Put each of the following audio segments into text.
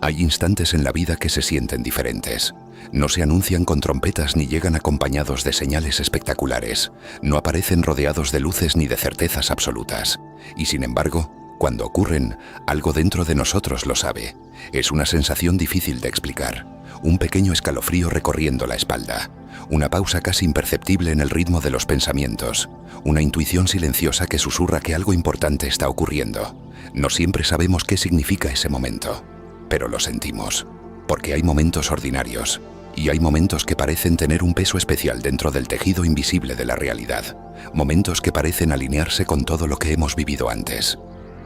Hay instantes en la vida que se sienten diferentes. No se anuncian con trompetas ni llegan acompañados de señales espectaculares. No aparecen rodeados de luces ni de certezas absolutas. Y sin embargo, cuando ocurren, algo dentro de nosotros lo sabe. Es una sensación difícil de explicar. Un pequeño escalofrío recorriendo la espalda. Una pausa casi imperceptible en el ritmo de los pensamientos. Una intuición silenciosa que susurra que algo importante está ocurriendo. No siempre sabemos qué significa ese momento, pero lo sentimos. Porque hay momentos ordinarios. Y hay momentos que parecen tener un peso especial dentro del tejido invisible de la realidad. Momentos que parecen alinearse con todo lo que hemos vivido antes.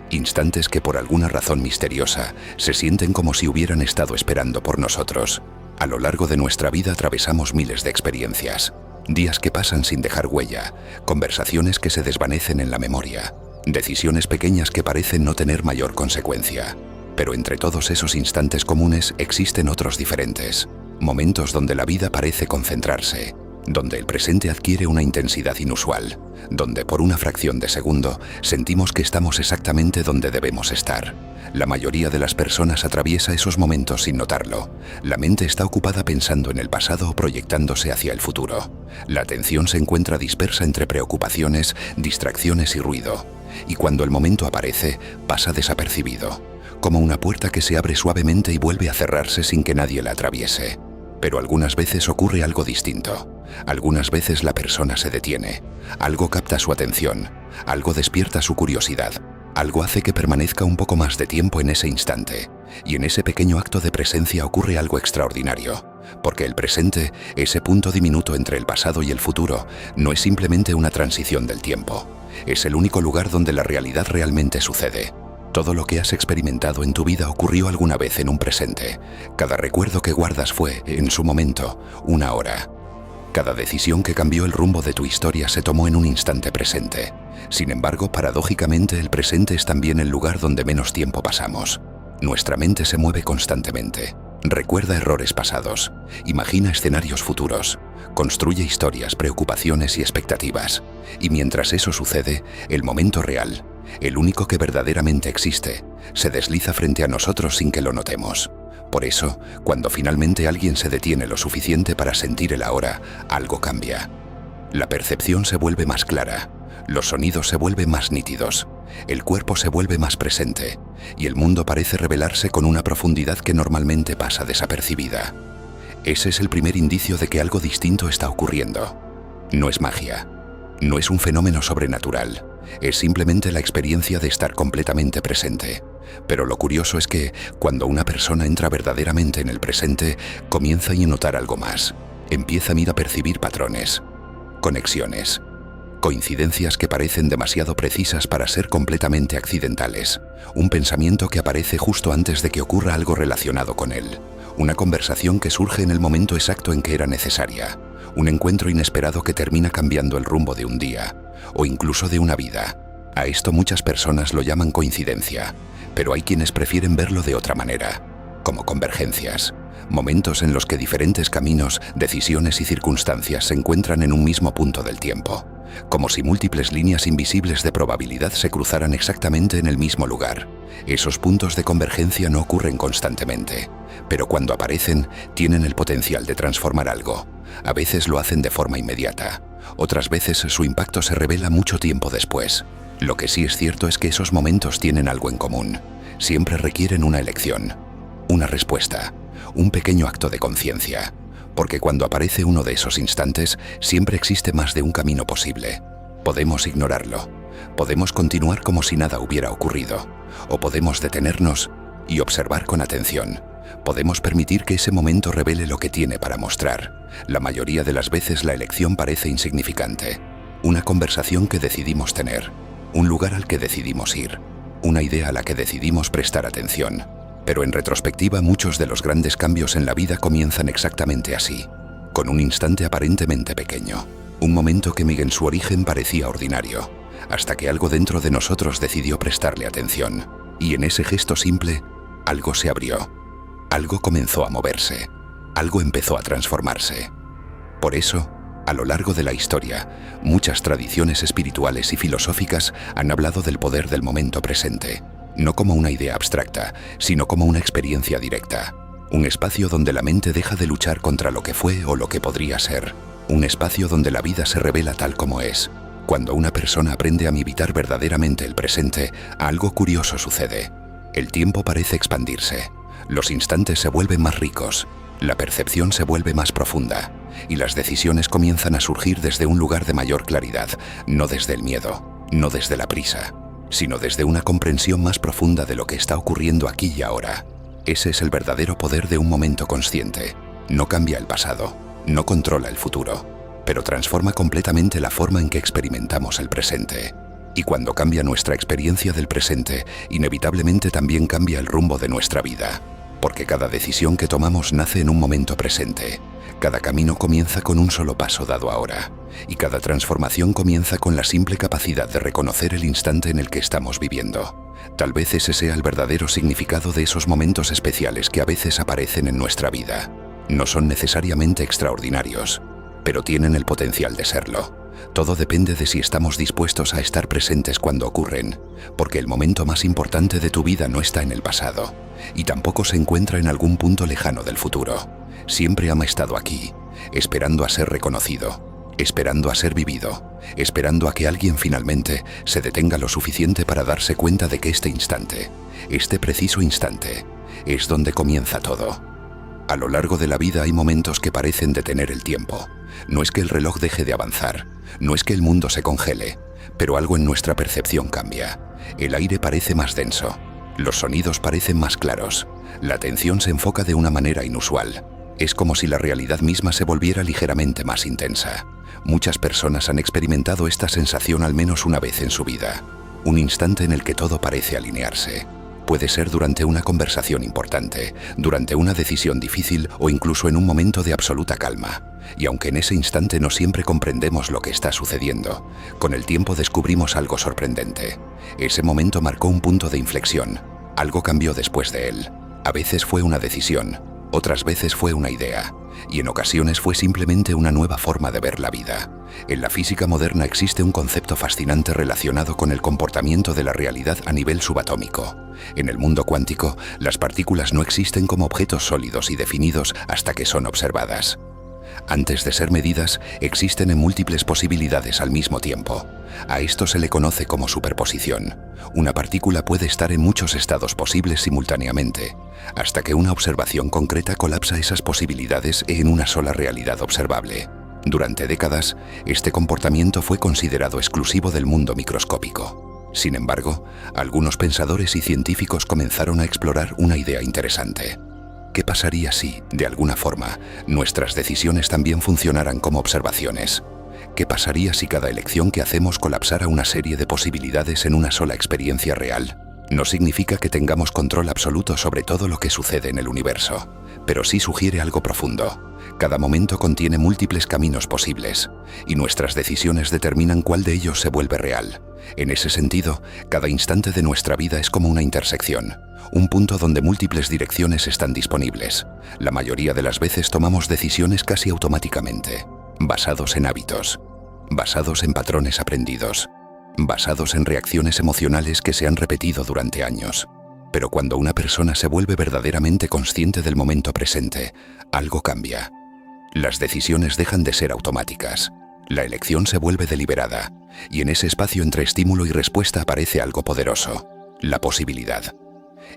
Instantes que por alguna razón misteriosa se sienten como si hubieran estado esperando por nosotros. A lo largo de nuestra vida atravesamos miles de experiencias. Días que pasan sin dejar huella, conversaciones que se desvanecen en la memoria, decisiones pequeñas que parecen no tener mayor consecuencia. Pero entre todos esos instantes comunes existen otros diferentes. Momentos donde la vida parece concentrarse, donde el presente adquiere una intensidad inusual, donde por una fracción de segundo sentimos que estamos exactamente donde debemos estar. La mayoría de las personas atraviesa esos momentos sin notarlo. La mente está ocupada pensando en el pasado o proyectándose hacia el futuro. La atención se encuentra dispersa entre preocupaciones, distracciones y ruido. Y cuando el momento aparece, pasa desapercibido, como una puerta que se abre suavemente y vuelve a cerrarse sin que nadie la atraviese. Pero algunas veces ocurre algo distinto. Algunas veces la persona se detiene. Algo capta su atención. Algo despierta su curiosidad. Algo hace que permanezca un poco más de tiempo en ese instante. Y en ese pequeño acto de presencia ocurre algo extraordinario. Porque el presente, ese punto diminuto entre el pasado y el futuro, no es simplemente una transición del tiempo. Es el único lugar donde la realidad realmente sucede. Todo lo que has experimentado en tu vida ocurrió alguna vez en un presente. Cada recuerdo que guardas fue, en su momento, una hora. Cada decisión que cambió el rumbo de tu historia se tomó en un instante presente. Sin embargo, paradójicamente, el presente es también el lugar donde menos tiempo pasamos. Nuestra mente se mueve constantemente. Recuerda errores pasados. Imagina escenarios futuros. Construye historias, preocupaciones y expectativas. Y mientras eso sucede, el momento real, el único que verdaderamente existe, se desliza frente a nosotros sin que lo notemos. Por eso, cuando finalmente alguien se detiene lo suficiente para sentir el ahora, algo cambia. La percepción se vuelve más clara, los sonidos se vuelven más nítidos, el cuerpo se vuelve más presente, y el mundo parece revelarse con una profundidad que normalmente pasa desapercibida. Ese es el primer indicio de que algo distinto está ocurriendo. No es magia, no es un fenómeno sobrenatural. Es simplemente la experiencia de estar completamente presente. Pero lo curioso es que, cuando una persona entra verdaderamente en el presente, comienza a notar algo más. Empieza a percibir patrones, conexiones, coincidencias que parecen demasiado precisas para ser completamente accidentales. Un pensamiento que aparece justo antes de que ocurra algo relacionado con él. Una conversación que surge en el momento exacto en que era necesaria. Un encuentro inesperado que termina cambiando el rumbo de un día, o incluso de una vida. A esto muchas personas lo llaman coincidencia, pero hay quienes prefieren verlo de otra manera, como convergencias. Momentos en los que diferentes caminos, decisiones y circunstancias se encuentran en un mismo punto del tiempo, como si múltiples líneas invisibles de probabilidad se cruzaran exactamente en el mismo lugar. Esos puntos de convergencia no ocurren constantemente, pero cuando aparecen, tienen el potencial de transformar algo. A veces lo hacen de forma inmediata, otras veces su impacto se revela mucho tiempo después. Lo que sí es cierto es que esos momentos tienen algo en común. Siempre requieren una elección, una respuesta, un pequeño acto de conciencia. Porque cuando aparece uno de esos instantes, siempre existe más de un camino posible. Podemos ignorarlo, podemos continuar como si nada hubiera ocurrido, o podemos detenernos y observar con atención. Podemos permitir que ese momento revele lo que tiene para mostrar. La mayoría de las veces la elección parece insignificante. Una conversación que decidimos tener, un lugar al que decidimos ir, una idea a la que decidimos prestar atención. Pero en retrospectiva, muchos de los grandes cambios en la vida comienzan exactamente así, con un instante aparentemente pequeño, un momento que en su origen parecía ordinario, hasta que algo dentro de nosotros decidió prestarle atención. Y en ese gesto simple, algo se abrió, algo comenzó a moverse, algo empezó a transformarse. Por eso, a lo largo de la historia, muchas tradiciones espirituales y filosóficas han hablado del poder del momento presente. no como una idea abstracta, sino como una experiencia directa. Un espacio donde la mente deja de luchar contra lo que fue o lo que podría ser. Un espacio donde la vida se revela tal como es. Cuando una persona aprende a habitar verdaderamente el presente, algo curioso sucede. El tiempo parece expandirse. Los instantes se vuelven más ricos. La percepción se vuelve más profunda. Y las decisiones comienzan a surgir desde un lugar de mayor claridad, no desde el miedo, no desde la prisa, sino desde una comprensión más profunda de lo que está ocurriendo aquí y ahora. Ese es el verdadero poder de un momento consciente. No cambia el pasado, no controla el futuro, pero transforma completamente la forma en que experimentamos el presente. Y cuando cambia nuestra experiencia del presente, inevitablemente también cambia el rumbo de nuestra vida. Porque cada decisión que tomamos nace en un momento presente. Cada camino comienza con un solo paso dado ahora. Y cada transformación comienza con la simple capacidad de reconocer el instante en el que estamos viviendo. Tal vez ese sea el verdadero significado de esos momentos especiales que a veces aparecen en nuestra vida. No son necesariamente extraordinarios, pero tienen el potencial de serlo. Todo depende de si estamos dispuestos a estar presentes cuando ocurren, porque el momento más importante de tu vida no está en el pasado, y tampoco se encuentra en algún punto lejano del futuro. Siempre ha estado aquí, esperando a ser reconocido, esperando a ser vivido, esperando a que alguien finalmente se detenga lo suficiente para darse cuenta de que este instante, este preciso instante, es donde comienza todo. A lo largo de la vida hay momentos que parecen detener el tiempo. No es que el reloj deje de avanzar, no es que el mundo se congele, pero algo en nuestra percepción cambia. El aire parece más denso, los sonidos parecen más claros, la atención se enfoca de una manera inusual. Es como si la realidad misma se volviera ligeramente más intensa. Muchas personas han experimentado esta sensación al menos una vez en su vida. Un instante en el que todo parece alinearse. Puede ser durante una conversación importante, durante una decisión difícil o incluso en un momento de absoluta calma. Y aunque en ese instante no siempre comprendemos lo que está sucediendo, con el tiempo descubrimos algo sorprendente. Ese momento marcó un punto de inflexión. Algo cambió después de él. A veces fue una decisión, otras veces fue una idea, y en ocasiones fue simplemente una nueva forma de ver la vida. En la física moderna existe un concepto fascinante relacionado con el comportamiento de la realidad a nivel subatómico. En el mundo cuántico, las partículas no existen como objetos sólidos y definidos hasta que son observadas. Antes de ser medidas, existen en múltiples posibilidades al mismo tiempo. A esto se le conoce como superposición. Una partícula puede estar en muchos estados posibles simultáneamente, hasta que una observación concreta colapsa esas posibilidades en una sola realidad observable. Durante décadas, este comportamiento fue considerado exclusivo del mundo microscópico. Sin embargo, algunos pensadores y científicos comenzaron a explorar una idea interesante. ¿Qué pasaría si, de alguna forma, nuestras decisiones también funcionaran como observaciones? ¿Qué pasaría si cada elección que hacemos colapsara una serie de posibilidades en una sola experiencia real? No significa que tengamos control absoluto sobre todo lo que sucede en el universo, pero sí sugiere algo profundo. Cada momento contiene múltiples caminos posibles, y nuestras decisiones determinan cuál de ellos se vuelve real. En ese sentido, cada instante de nuestra vida es como una intersección, un punto donde múltiples direcciones están disponibles. La mayoría de las veces tomamos decisiones casi automáticamente, basados en hábitos, basados en patrones aprendidos, basados en reacciones emocionales que se han repetido durante años. Pero cuando una persona se vuelve verdaderamente consciente del momento presente, algo cambia. Las decisiones dejan de ser automáticas. La elección se vuelve deliberada, y en ese espacio entre estímulo y respuesta aparece algo poderoso, la posibilidad.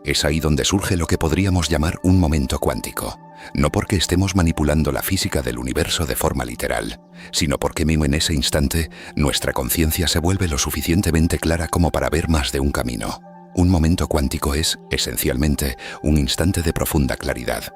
Es ahí donde surge lo que podríamos llamar un momento cuántico, no porque estemos manipulando la física del universo de forma literal, sino porque mismo en ese instante nuestra conciencia se vuelve lo suficientemente clara como para ver más de un camino. Un momento cuántico es, esencialmente, un instante de profunda claridad.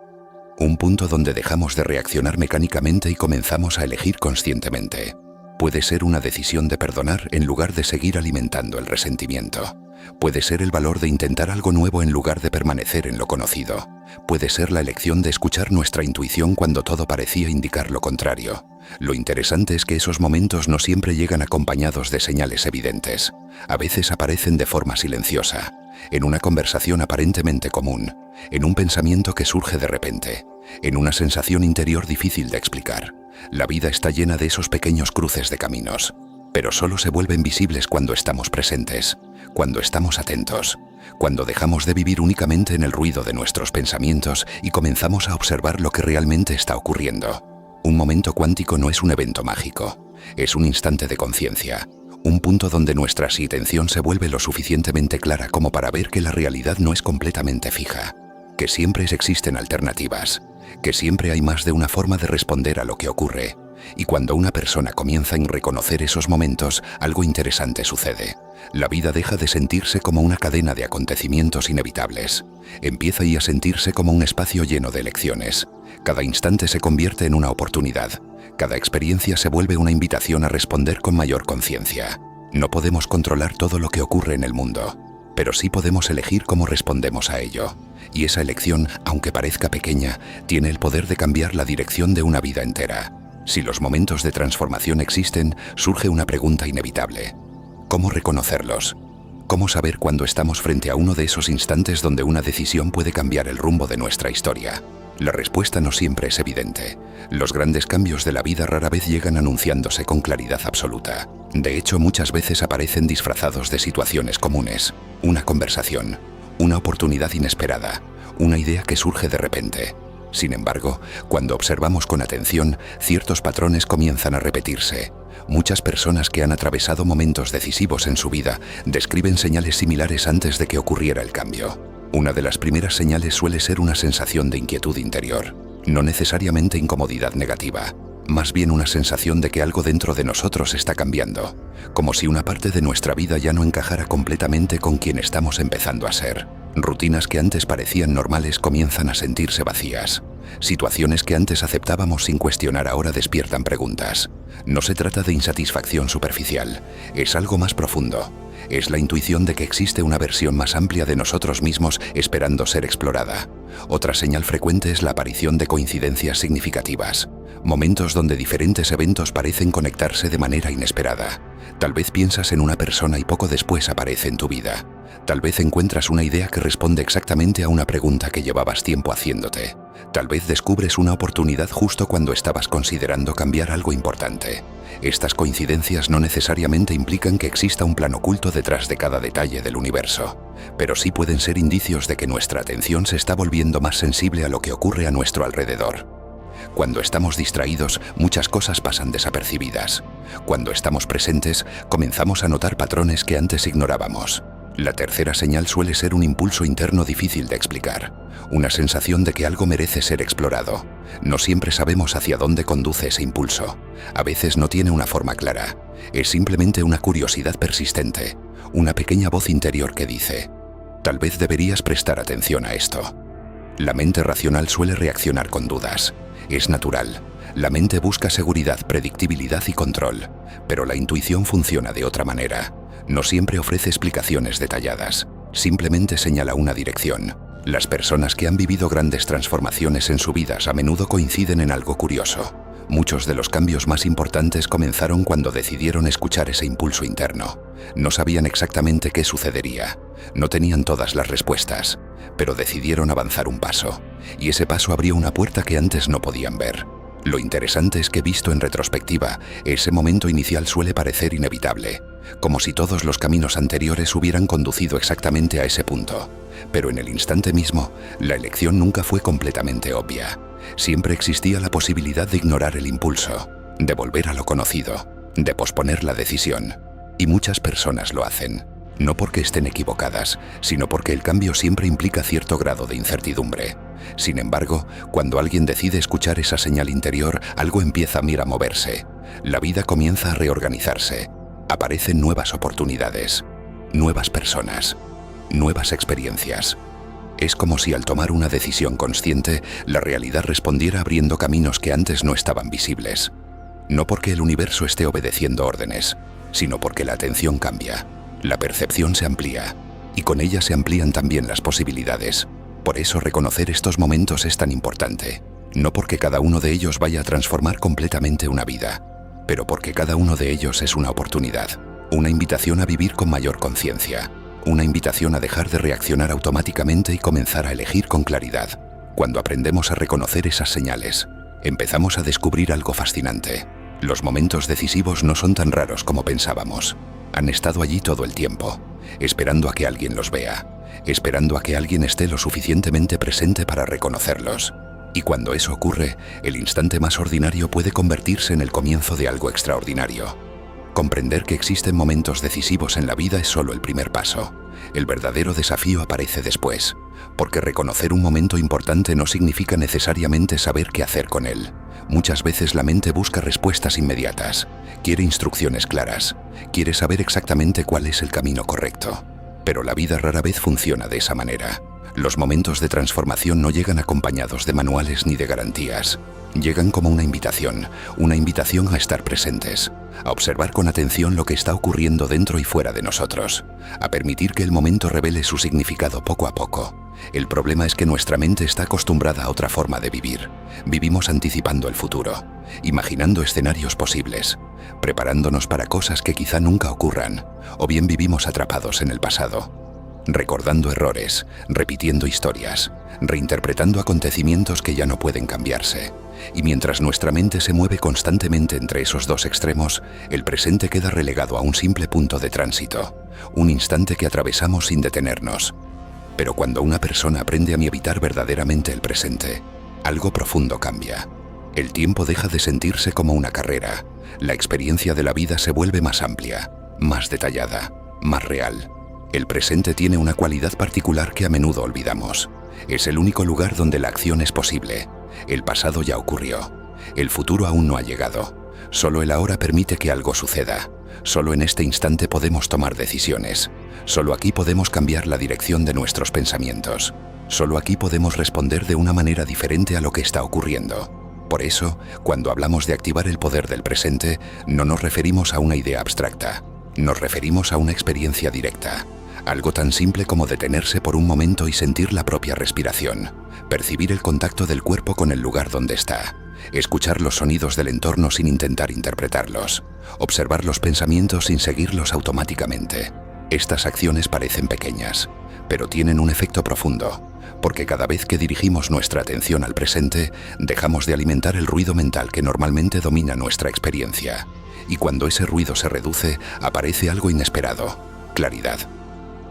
Un punto donde dejamos de reaccionar mecánicamente y comenzamos a elegir conscientemente. Puede ser una decisión de perdonar en lugar de seguir alimentando el resentimiento. Puede ser el valor de intentar algo nuevo en lugar de permanecer en lo conocido. Puede ser la elección de escuchar nuestra intuición cuando todo parecía indicar lo contrario. Lo interesante es que esos momentos no siempre llegan acompañados de señales evidentes. A veces aparecen de forma silenciosa, en una conversación aparentemente común, en un pensamiento que surge de repente, en una sensación interior difícil de explicar. La vida está llena de esos pequeños cruces de caminos, pero solo se vuelven visibles cuando estamos presentes, cuando estamos atentos, cuando dejamos de vivir únicamente en el ruido de nuestros pensamientos y comenzamos a observar lo que realmente está ocurriendo. Un momento cuántico no es un evento mágico, es un instante de conciencia, un punto donde nuestra atención se vuelve lo suficientemente clara como para ver que la realidad no es completamente fija, que siempre existen alternativas, que siempre hay más de una forma de responder a lo que ocurre. Y cuando una persona comienza a reconocer esos momentos, algo interesante sucede. La vida deja de sentirse como una cadena de acontecimientos inevitables. Empieza a sentirse como un espacio lleno de elecciones. Cada instante se convierte en una oportunidad. Cada experiencia se vuelve una invitación a responder con mayor conciencia. No podemos controlar todo lo que ocurre en el mundo, pero sí podemos elegir cómo respondemos a ello. Y esa elección, aunque parezca pequeña, tiene el poder de cambiar la dirección de una vida entera. Si los momentos de transformación existen, surge una pregunta inevitable. ¿Cómo reconocerlos? ¿Cómo saber cuándo estamos frente a uno de esos instantes donde una decisión puede cambiar el rumbo de nuestra historia? La respuesta no siempre es evidente. Los grandes cambios de la vida rara vez llegan anunciándose con claridad absoluta. De hecho, muchas veces aparecen disfrazados de situaciones comunes. Una conversación, una oportunidad inesperada, una idea que surge de repente. Sin embargo, cuando observamos con atención, ciertos patrones comienzan a repetirse. Muchas personas que han atravesado momentos decisivos en su vida describen señales similares antes de que ocurriera el cambio. Una de las primeras señales suele ser una sensación de inquietud interior, no necesariamente incomodidad negativa, más bien una sensación de que algo dentro de nosotros está cambiando, como si una parte de nuestra vida ya no encajara completamente con quien estamos empezando a ser. Rutinas que antes parecían normales comienzan a sentirse vacías. Situaciones que antes aceptábamos sin cuestionar ahora despiertan preguntas. No se trata de insatisfacción superficial, es algo más profundo. Es la intuición de que existe una versión más amplia de nosotros mismos esperando ser explorada. Otra señal frecuente es la aparición de coincidencias significativas. Momentos donde diferentes eventos parecen conectarse de manera inesperada. Tal vez piensas en una persona y poco después aparece en tu vida. Tal vez encuentras una idea que responde exactamente a una pregunta que llevabas tiempo haciéndote. Tal vez descubres una oportunidad justo cuando estabas considerando cambiar algo importante. Estas coincidencias no necesariamente implican que exista un plan oculto detrás de cada detalle del universo, pero sí pueden ser indicios de que nuestra atención se está volviendo más sensible a lo que ocurre a nuestro alrededor. Cuando estamos distraídos, muchas cosas pasan desapercibidas. Cuando estamos presentes, comenzamos a notar patrones que antes ignorábamos. La tercera señal suele ser un impulso interno difícil de explicar, una sensación de que algo merece ser explorado. No siempre sabemos hacia dónde conduce ese impulso. A veces no tiene una forma clara. Es simplemente una curiosidad persistente, una pequeña voz interior que dice: tal vez deberías prestar atención a esto. La mente racional suele reaccionar con dudas. Es natural. La mente busca seguridad, predictibilidad y control, pero la intuición funciona de otra manera. No siempre ofrece explicaciones detalladas, simplemente señala una dirección. Las personas que han vivido grandes transformaciones en su vida a menudo coinciden en algo curioso. Muchos de los cambios más importantes comenzaron cuando decidieron escuchar ese impulso interno. No sabían exactamente qué sucedería, no tenían todas las respuestas, pero decidieron avanzar un paso, y ese paso abrió una puerta que antes no podían ver. Lo interesante es que, visto en retrospectiva, ese momento inicial suele parecer inevitable, como si todos los caminos anteriores hubieran conducido exactamente a ese punto. Pero en el instante mismo, la elección nunca fue completamente obvia. Siempre existía la posibilidad de ignorar el impulso, de volver a lo conocido, de posponer la decisión. Y muchas personas lo hacen, no porque estén equivocadas, sino porque el cambio siempre implica cierto grado de incertidumbre. Sin embargo, cuando alguien decide escuchar esa señal interior, algo empieza a moverse. La vida comienza a reorganizarse. Aparecen nuevas oportunidades, nuevas personas, nuevas experiencias. Es como si al tomar una decisión consciente, la realidad respondiera abriendo caminos que antes no estaban visibles. No porque el universo esté obedeciendo órdenes, sino porque la atención cambia, la percepción se amplía, y con ella se amplían también las posibilidades. Por eso reconocer estos momentos es tan importante, no porque cada uno de ellos vaya a transformar completamente una vida, pero porque cada uno de ellos es una oportunidad, una invitación a vivir con mayor conciencia, una invitación a dejar de reaccionar automáticamente y comenzar a elegir con claridad. Cuando aprendemos a reconocer esas señales, empezamos a descubrir algo fascinante. Los momentos decisivos no son tan raros como pensábamos. Han estado allí todo el tiempo, esperando a que alguien los vea, esperando a que alguien esté lo suficientemente presente para reconocerlos. Y cuando eso ocurre, el instante más ordinario puede convertirse en el comienzo de algo extraordinario. Comprender que existen momentos decisivos en la vida es solo el primer paso. El verdadero desafío aparece después, porque reconocer un momento importante no significa necesariamente saber qué hacer con él. Muchas veces la mente busca respuestas inmediatas, quiere instrucciones claras, quiere saber exactamente cuál es el camino correcto. Pero la vida rara vez funciona de esa manera. Los momentos de transformación no llegan acompañados de manuales ni de garantías. Llegan como una invitación a estar presentes, a observar con atención lo que está ocurriendo dentro y fuera de nosotros, a permitir que el momento revele su significado poco a poco. El problema es que nuestra mente está acostumbrada a otra forma de vivir. Vivimos anticipando el futuro, imaginando escenarios posibles, preparándonos para cosas que quizá nunca ocurran, o bien vivimos atrapados en el pasado, recordando errores, repitiendo historias, reinterpretando acontecimientos que ya no pueden cambiarse. Y mientras nuestra mente se mueve constantemente entre esos dos extremos, el presente queda relegado a un simple punto de tránsito, un instante que atravesamos sin detenernos. Pero cuando una persona aprende a habitar verdaderamente el presente, algo profundo cambia. El tiempo deja de sentirse como una carrera. La experiencia de la vida se vuelve más amplia, más detallada, más real. El presente tiene una cualidad particular que a menudo olvidamos. Es el único lugar donde la acción es posible. El pasado ya ocurrió. El futuro aún no ha llegado. Solo el ahora permite que algo suceda. Solo en este instante podemos tomar decisiones. Solo aquí podemos cambiar la dirección de nuestros pensamientos. Solo aquí podemos responder de una manera diferente a lo que está ocurriendo. Por eso, cuando hablamos de activar el poder del presente, no nos referimos a una idea abstracta. Nos referimos a una experiencia directa. Algo tan simple como detenerse por un momento y sentir la propia respiración, percibir el contacto del cuerpo con el lugar donde está, escuchar los sonidos del entorno sin intentar interpretarlos, observar los pensamientos sin seguirlos automáticamente. Estas acciones parecen pequeñas, pero tienen un efecto profundo, porque cada vez que dirigimos nuestra atención al presente, dejamos de alimentar el ruido mental que normalmente domina nuestra experiencia. Y cuando ese ruido se reduce, aparece algo inesperado: claridad.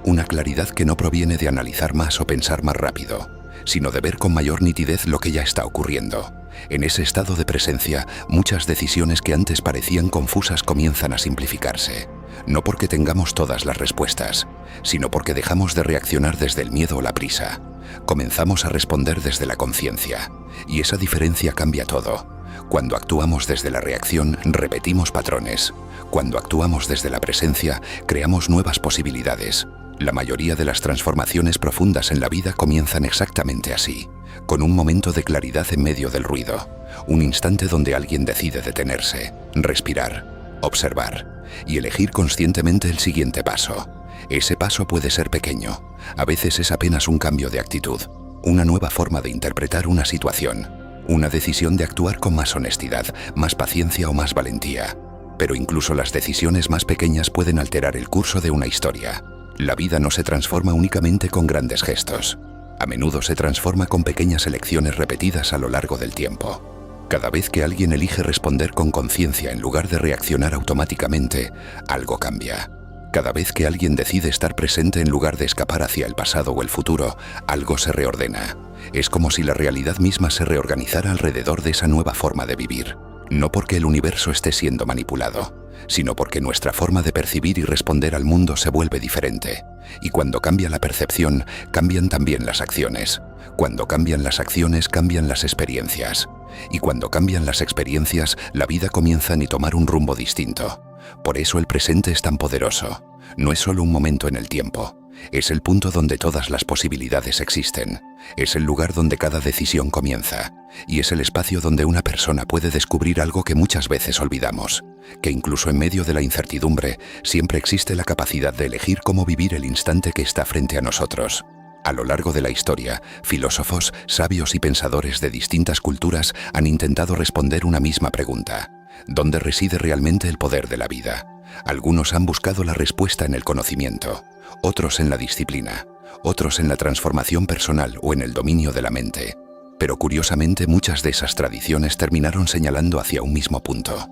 Una claridad que no proviene de analizar más o pensar más rápido, sino de ver con mayor nitidez lo que ya está ocurriendo. En ese estado de presencia, muchas decisiones que antes parecían confusas comienzan a simplificarse. No porque tengamos todas las respuestas, sino porque dejamos de reaccionar desde el miedo o la prisa. Comenzamos a responder desde la conciencia, y esa diferencia cambia todo. Cuando actuamos desde la reacción, repetimos patrones. Cuando actuamos desde la presencia, creamos nuevas posibilidades. La mayoría de las transformaciones profundas en la vida comienzan exactamente así, con un momento de claridad en medio del ruido, un instante donde alguien decide detenerse, respirar, observar y elegir conscientemente el siguiente paso. Ese paso puede ser pequeño, a veces es apenas un cambio de actitud, una nueva forma de interpretar una situación, una decisión de actuar con más honestidad, más paciencia o más valentía. Pero incluso las decisiones más pequeñas pueden alterar el curso de una historia. La vida no se transforma únicamente con grandes gestos. A menudo se transforma con pequeñas elecciones repetidas a lo largo del tiempo. Cada vez que alguien elige responder con conciencia en lugar de reaccionar automáticamente, algo cambia. Cada vez que alguien decide estar presente en lugar de escapar hacia el pasado o el futuro, algo se reordena. Es como si la realidad misma se reorganizara alrededor de esa nueva forma de vivir. No porque el universo esté siendo manipulado, sino porque nuestra forma de percibir y responder al mundo se vuelve diferente. Y cuando cambia la percepción, cambian también las acciones. Cuando cambian las acciones, cambian las experiencias. Y cuando cambian las experiencias, la vida comienza a tomar un rumbo distinto. Por eso el presente es tan poderoso. No es solo un momento en el tiempo. Es el punto donde todas las posibilidades existen. Es el lugar donde cada decisión comienza. Y es el espacio donde una persona puede descubrir algo que muchas veces olvidamos. Que incluso en medio de la incertidumbre, siempre existe la capacidad de elegir cómo vivir el instante que está frente a nosotros. A lo largo de la historia, filósofos, sabios y pensadores de distintas culturas han intentado responder una misma pregunta: ¿dónde reside realmente el poder de la vida? Algunos han buscado la respuesta en el conocimiento, otros en la disciplina, otros en la transformación personal o en el dominio de la mente. Pero curiosamente muchas de esas tradiciones terminaron señalando hacia un mismo punto.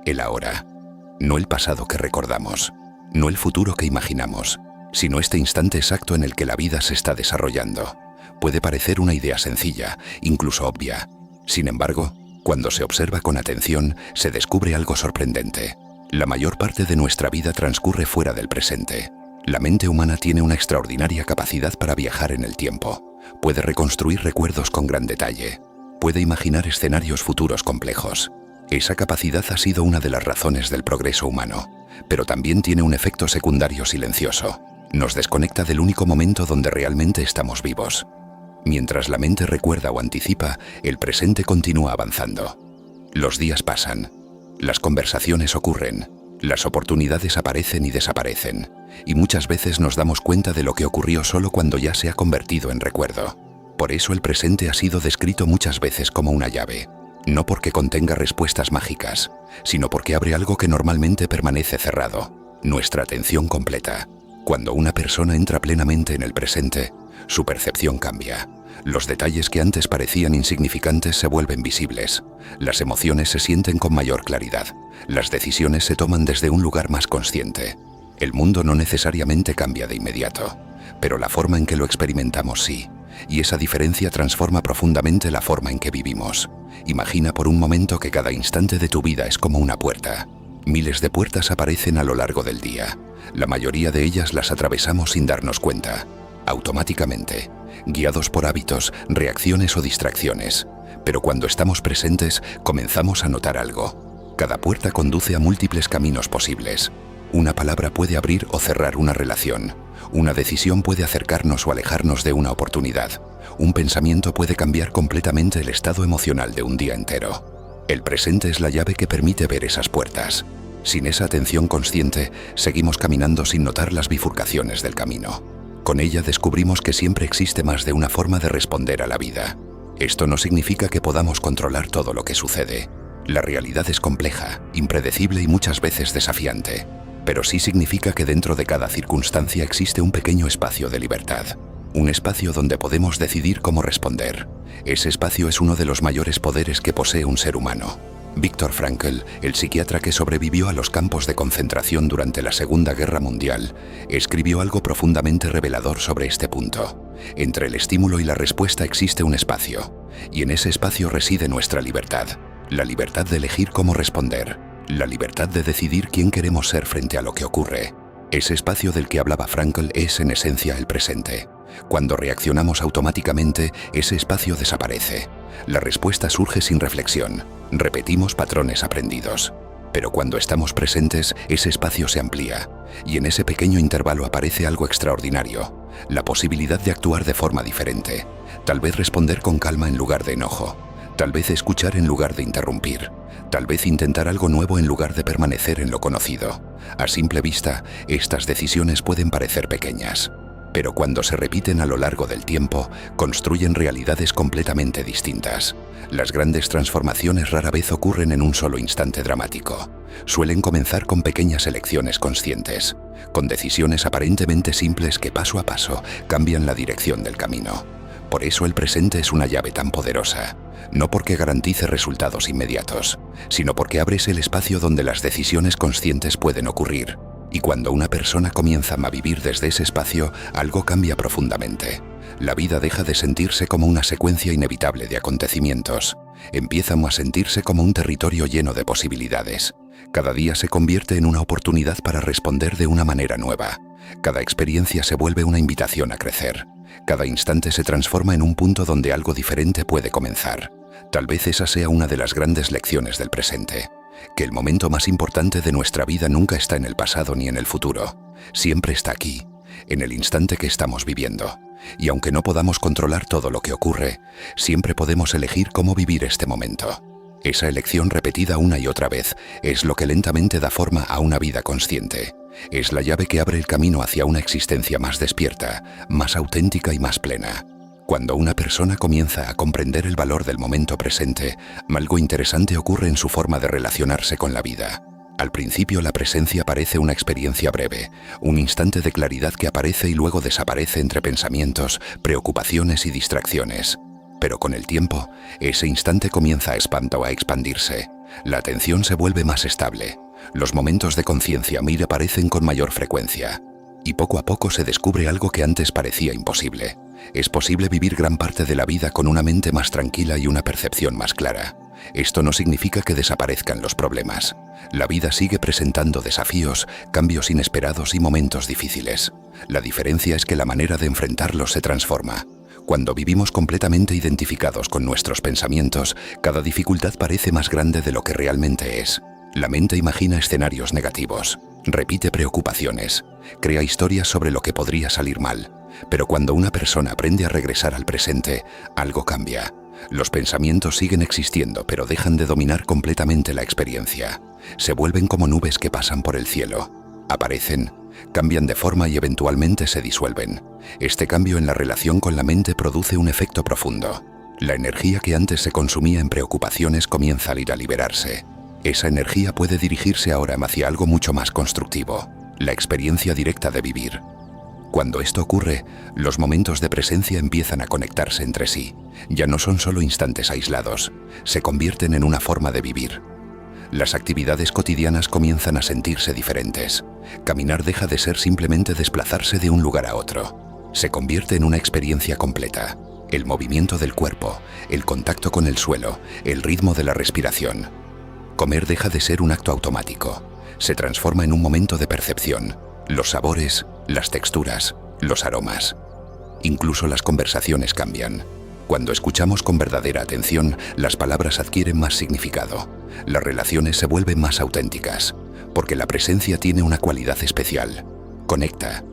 el ahora. No el pasado que recordamos, no el futuro que imaginamos, sino este instante exacto en el que la vida se está desarrollando. Puede parecer una idea sencilla, incluso obvia. Sin embargo, cuando se observa con atención, se descubre algo sorprendente. La mayor parte de nuestra vida transcurre fuera del presente. La mente humana tiene una extraordinaria capacidad para viajar en el tiempo. Puede reconstruir recuerdos con gran detalle. Puede imaginar escenarios futuros complejos. Esa capacidad ha sido una de las razones del progreso humano, pero también tiene un efecto secundario silencioso. Nos desconecta del único momento donde realmente estamos vivos. Mientras la mente recuerda o anticipa, el presente continúa avanzando. Los días pasan, las conversaciones ocurren, las oportunidades aparecen y desaparecen, y muchas veces nos damos cuenta de lo que ocurrió solo cuando ya se ha convertido en recuerdo. Por eso el presente ha sido descrito muchas veces como una llave, no porque contenga respuestas mágicas, sino porque abre algo que normalmente permanece cerrado, nuestra atención completa. Cuando una persona entra plenamente en el presente, su percepción cambia. Los detalles que antes parecían insignificantes se vuelven visibles. Las emociones se sienten con mayor claridad. Las decisiones se toman desde un lugar más consciente. El mundo no necesariamente cambia de inmediato, pero la forma en que lo experimentamos sí. Y esa diferencia transforma profundamente la forma en que vivimos. Imagina por un momento que cada instante de tu vida es como una puerta. Miles de puertas aparecen a lo largo del día. La mayoría de ellas las atravesamos sin darnos cuenta, automáticamente, guiados por hábitos, reacciones o distracciones. Pero cuando estamos presentes, comenzamos a notar algo. Cada puerta conduce a múltiples caminos posibles. Una palabra puede abrir o cerrar una relación. Una decisión puede acercarnos o alejarnos de una oportunidad. Un pensamiento puede cambiar completamente el estado emocional de un día entero. El presente es la llave que permite ver esas puertas. Sin esa atención consciente, seguimos caminando sin notar las bifurcaciones del camino. Con ella descubrimos que siempre existe más de una forma de responder a la vida. Esto no significa que podamos controlar todo lo que sucede. La realidad es compleja, impredecible y muchas veces desafiante. Pero sí significa que dentro de cada circunstancia existe un pequeño espacio de libertad. Un espacio donde podemos decidir cómo responder. Ese espacio es uno de los mayores poderes que posee un ser humano. Viktor Frankl, el psiquiatra que sobrevivió a los campos de concentración durante la Segunda Guerra Mundial, escribió algo profundamente revelador sobre este punto. Entre el estímulo y la respuesta existe un espacio, y en ese espacio reside nuestra libertad. La libertad de elegir cómo responder. La libertad de decidir quién queremos ser frente a lo que ocurre. Ese espacio del que hablaba Frankl es en esencia el presente. Cuando reaccionamos automáticamente, ese espacio desaparece. La respuesta surge sin reflexión. Repetimos patrones aprendidos. Pero cuando estamos presentes, ese espacio se amplía. Y en ese pequeño intervalo aparece algo extraordinario. La posibilidad de actuar de forma diferente. Tal vez responder con calma en lugar de enojo. Tal vez escuchar en lugar de interrumpir. Tal vez intentar algo nuevo en lugar de permanecer en lo conocido. A simple vista, estas decisiones pueden parecer pequeñas, pero cuando se repiten a lo largo del tiempo, construyen realidades completamente distintas. Las grandes transformaciones rara vez ocurren en un solo instante dramático. Suelen comenzar con pequeñas elecciones conscientes, con decisiones aparentemente simples que paso a paso cambian la dirección del camino. Por eso el presente es una llave tan poderosa. No porque garantice resultados inmediatos, sino porque abre el espacio donde las decisiones conscientes pueden ocurrir. Y cuando una persona comienza a vivir desde ese espacio, algo cambia profundamente. La vida deja de sentirse como una secuencia inevitable de acontecimientos. Empieza a sentirse como un territorio lleno de posibilidades. Cada día se convierte en una oportunidad para responder de una manera nueva. Cada experiencia se vuelve una invitación a crecer. Cada instante se transforma en un punto donde algo diferente puede comenzar. Tal vez esa sea una de las grandes lecciones del presente. Que el momento más importante de nuestra vida nunca está en el pasado ni en el futuro. Siempre está aquí, en el instante que estamos viviendo. Y aunque no podamos controlar todo lo que ocurre, siempre podemos elegir cómo vivir este momento. Esa elección repetida una y otra vez es lo que lentamente da forma a una vida consciente. Es la llave que abre el camino hacia una existencia más despierta, más auténtica y más plena. Cuando una persona comienza a comprender el valor del momento presente, algo interesante ocurre en su forma de relacionarse con la vida. Al principio la presencia parece una experiencia breve, un instante de claridad que aparece y luego desaparece entre pensamientos, preocupaciones y distracciones. Pero con el tiempo, ese instante comienza a expandirse. La atención se vuelve más estable. Los momentos de conciencia MIR aparecen con mayor frecuencia. Y poco a poco se descubre algo que antes parecía imposible. Es posible vivir gran parte de la vida con una mente más tranquila y una percepción más clara. Esto no significa que desaparezcan los problemas. La vida sigue presentando desafíos, cambios inesperados y momentos difíciles. La diferencia es que la manera de enfrentarlos se transforma. Cuando vivimos completamente identificados con nuestros pensamientos, cada dificultad parece más grande de lo que realmente es. La mente imagina escenarios negativos, repite preocupaciones, crea historias sobre lo que podría salir mal. Pero cuando una persona aprende a regresar al presente, algo cambia. Los pensamientos siguen existiendo, pero dejan de dominar completamente la experiencia. Se vuelven como nubes que pasan por el cielo. Aparecen, cambian de forma y eventualmente se disuelven. Este cambio en la relación con la mente produce un efecto profundo. La energía que antes se consumía en preocupaciones comienza a liberarse. Esa energía puede dirigirse ahora hacia algo mucho más constructivo, la experiencia directa de vivir. Cuando esto ocurre, los momentos de presencia empiezan a conectarse entre sí. Ya no son solo instantes aislados, se convierten en una forma de vivir. Las actividades cotidianas comienzan a sentirse diferentes. Caminar deja de ser simplemente desplazarse de un lugar a otro. Se convierte en una experiencia completa. El movimiento del cuerpo, el contacto con el suelo, el ritmo de la respiración. Comer deja de ser un acto automático. Se transforma en un momento de percepción. Los sabores, las texturas, los aromas. Incluso las conversaciones cambian. Cuando escuchamos con verdadera atención, las palabras adquieren más significado. Las relaciones se vuelven más auténticas, porque la presencia tiene una cualidad especial. Conecta.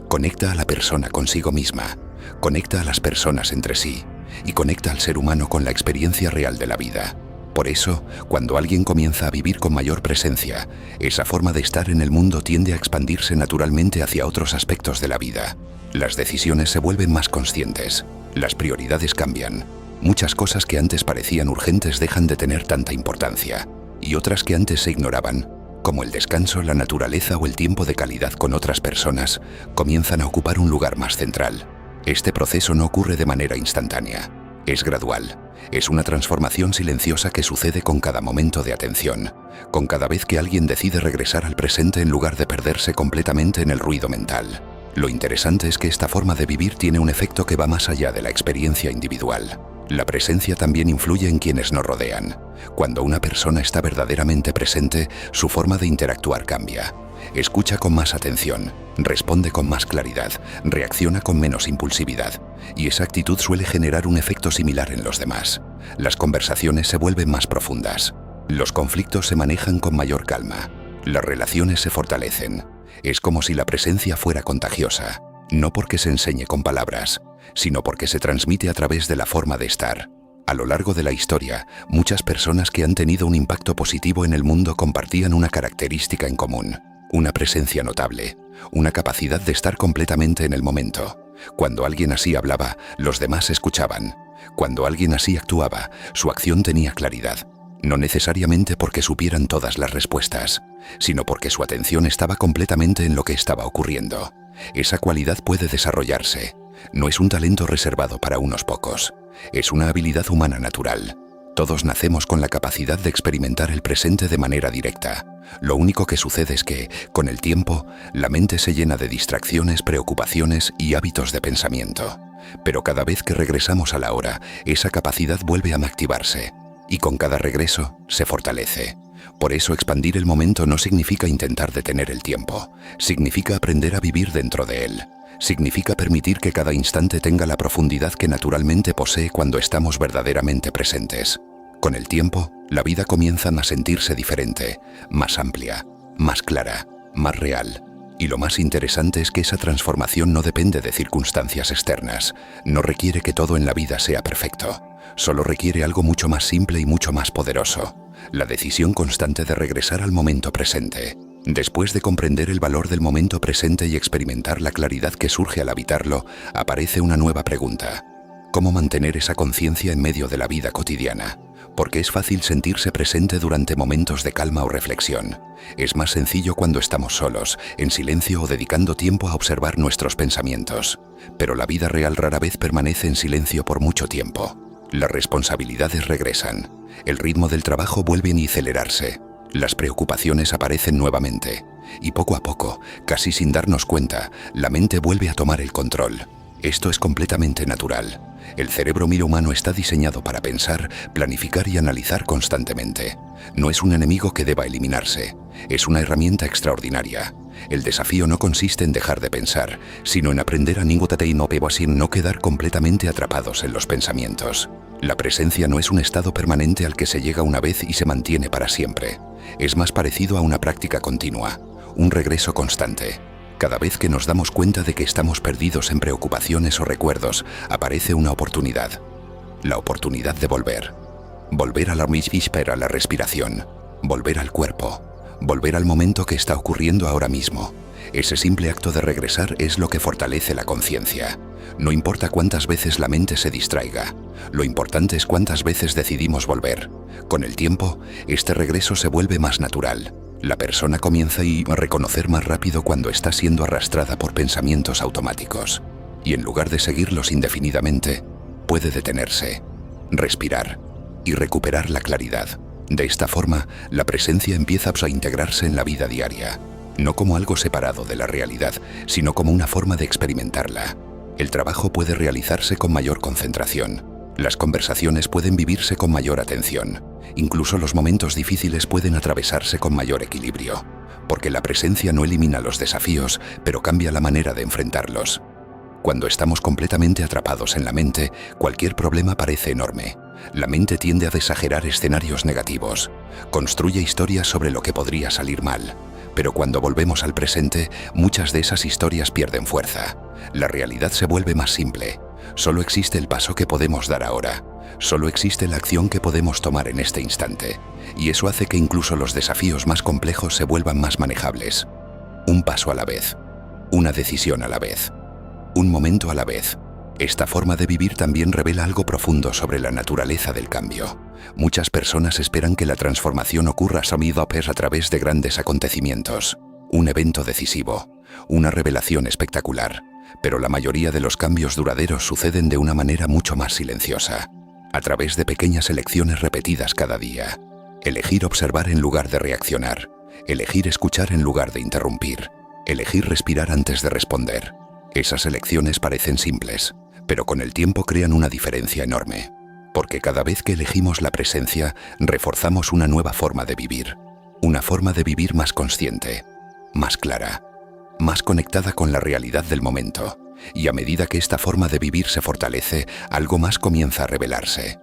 Conecta a la persona consigo misma, conecta a las personas entre sí y conecta al ser humano con la experiencia real de la vida. Por eso, cuando alguien comienza a vivir con mayor presencia, esa forma de estar en el mundo tiende a expandirse naturalmente hacia otros aspectos de la vida. Las decisiones se vuelven más conscientes, las prioridades cambian. Muchas cosas que antes parecían urgentes dejan de tener tanta importancia, y otras que antes se ignoraban, como el descanso, la naturaleza o el tiempo de calidad con otras personas, comienzan a ocupar un lugar más central. Este proceso no ocurre de manera instantánea, es gradual. Es una transformación silenciosa que sucede con cada momento de atención, con cada vez que alguien decide regresar al presente en lugar de perderse completamente en el ruido mental. Lo interesante es que esta forma de vivir tiene un efecto que va más allá de la experiencia individual. La presencia también influye en quienes nos rodean. Cuando una persona está verdaderamente presente, su forma de interactuar cambia. Escucha con más atención, responde con más claridad, reacciona con menos impulsividad, y esa actitud suele generar un efecto similar en los demás. Las conversaciones se vuelven más profundas, los conflictos se manejan con mayor calma, las relaciones se fortalecen. Es como si la presencia fuera contagiosa, no porque se enseñe con palabras, sino porque se transmite a través de la forma de estar. A lo largo de la historia, muchas personas que han tenido un impacto positivo en el mundo compartían una característica en común. Una presencia notable, una capacidad de estar completamente en el momento. Cuando alguien así hablaba, los demás escuchaban. Cuando alguien así actuaba, su acción tenía claridad. No necesariamente porque supieran todas las respuestas, sino porque su atención estaba completamente en lo que estaba ocurriendo. Esa cualidad puede desarrollarse. No es un talento reservado para unos pocos. Es una habilidad humana natural. Todos nacemos con la capacidad de experimentar el presente de manera directa. Lo único que sucede es que, con el tiempo, la mente se llena de distracciones, preocupaciones y hábitos de pensamiento. Pero cada vez que regresamos a la hora, esa capacidad vuelve a activarse. Y con cada regreso, se fortalece. Por eso expandir el momento no significa intentar detener el tiempo. Significa aprender a vivir dentro de él. Significa permitir que cada instante tenga la profundidad que naturalmente posee cuando estamos verdaderamente presentes. Con el tiempo, la vida comienza a sentirse diferente, más amplia, más clara, más real. Y lo más interesante es que esa transformación no depende de circunstancias externas. No requiere que todo en la vida sea perfecto. Solo requiere algo mucho más simple y mucho más poderoso. La decisión constante de regresar al momento presente. Después de comprender el valor del momento presente y experimentar la claridad que surge al habitarlo, aparece una nueva pregunta. ¿Cómo mantener esa conciencia en medio de la vida cotidiana? Porque es fácil sentirse presente durante momentos de calma o reflexión. Es más sencillo cuando estamos solos, en silencio o dedicando tiempo a observar nuestros pensamientos. Pero la vida real rara vez permanece en silencio por mucho tiempo. Las responsabilidades regresan. El ritmo del trabajo vuelve a acelerarse. Las preocupaciones aparecen nuevamente. Y poco a poco, casi sin darnos cuenta, la mente vuelve a tomar el control. Esto es completamente natural. El cerebro humano está diseñado para pensar, planificar y analizar constantemente. No es un enemigo que deba eliminarse. Es una herramienta extraordinaria. El desafío no consiste en dejar de pensar, sino en aprender a no quedar completamente atrapados en los pensamientos. La presencia no es un estado permanente al que se llega una vez y se mantiene para siempre. Es más parecido a una práctica continua, un regreso constante. Cada vez que nos damos cuenta de que estamos perdidos en preocupaciones o recuerdos, aparece una oportunidad. La oportunidad de volver. Volver a la respiración. Volver al cuerpo. Volver al momento que está ocurriendo ahora mismo. Ese simple acto de regresar es lo que fortalece la conciencia. No importa cuántas veces la mente se distraiga. Lo importante es cuántas veces decidimos volver. Con el tiempo, este regreso se vuelve más natural. La persona comienza a reconocer más rápido cuando está siendo arrastrada por pensamientos automáticos. Y en lugar de seguirlos indefinidamente, puede detenerse, respirar y recuperar la claridad. De esta forma, la presencia empieza a integrarse en la vida diaria, no como algo separado de la realidad, sino como una forma de experimentarla. El trabajo puede realizarse con mayor concentración. Las conversaciones pueden vivirse con mayor atención. Incluso los momentos difíciles pueden atravesarse con mayor equilibrio, porque la presencia no elimina los desafíos, pero cambia la manera de enfrentarlos. Cuando estamos completamente atrapados en la mente, cualquier problema parece enorme. La mente tiende a exagerar escenarios negativos, construye historias sobre lo que podría salir mal, pero cuando volvemos al presente, muchas de esas historias pierden fuerza. La realidad se vuelve más simple. Solo existe el paso que podemos dar ahora. Solo existe la acción que podemos tomar en este instante. Y eso hace que incluso los desafíos más complejos se vuelvan más manejables. Un paso a la vez. Una decisión a la vez. Un momento a la vez. Esta forma de vivir también revela algo profundo sobre la naturaleza del cambio. Muchas personas esperan que la transformación ocurra a través de grandes acontecimientos. Un evento decisivo. Una revelación espectacular. Pero la mayoría de los cambios duraderos suceden de una manera mucho más silenciosa, a través de pequeñas elecciones repetidas cada día. Elegir observar en lugar de reaccionar. Elegir escuchar en lugar de interrumpir. Elegir respirar antes de responder. Esas elecciones parecen simples, pero con el tiempo crean una diferencia enorme. Porque cada vez que elegimos la presencia, reforzamos una nueva forma de vivir. Una forma de vivir más consciente, más clara, más conectada con la realidad del momento, y a medida que esta forma de vivir se fortalece, algo más comienza a revelarse.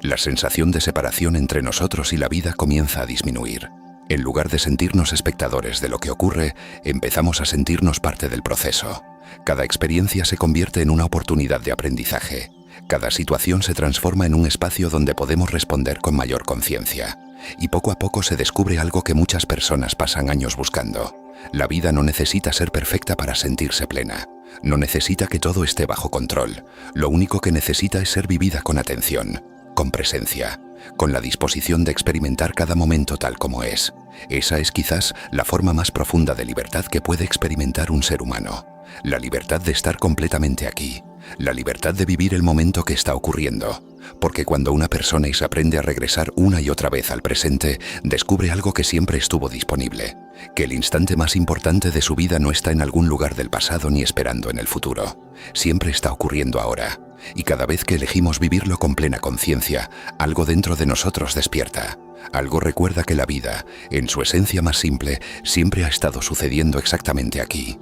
La sensación de separación entre nosotros y la vida comienza a disminuir. En lugar de sentirnos espectadores de lo que ocurre, empezamos a sentirnos parte del proceso. Cada experiencia se convierte en una oportunidad de aprendizaje. Cada situación se transforma en un espacio donde podemos responder con mayor conciencia. Y poco a poco se descubre algo que muchas personas pasan años buscando. La vida no necesita ser perfecta para sentirse plena. No necesita que todo esté bajo control. Lo único que necesita es ser vivida con atención, con presencia, con la disposición de experimentar cada momento tal como es. Esa es quizás la forma más profunda de libertad que puede experimentar un ser humano. La libertad de estar completamente aquí. La libertad de vivir el momento que está ocurriendo. Porque cuando una persona aprende a regresar una y otra vez al presente, descubre algo que siempre estuvo disponible. Que el instante más importante de su vida no está en algún lugar del pasado ni esperando en el futuro. Siempre está ocurriendo ahora. Y cada vez que elegimos vivirlo con plena conciencia, algo dentro de nosotros despierta. Algo recuerda que la vida, en su esencia más simple, siempre ha estado sucediendo exactamente aquí.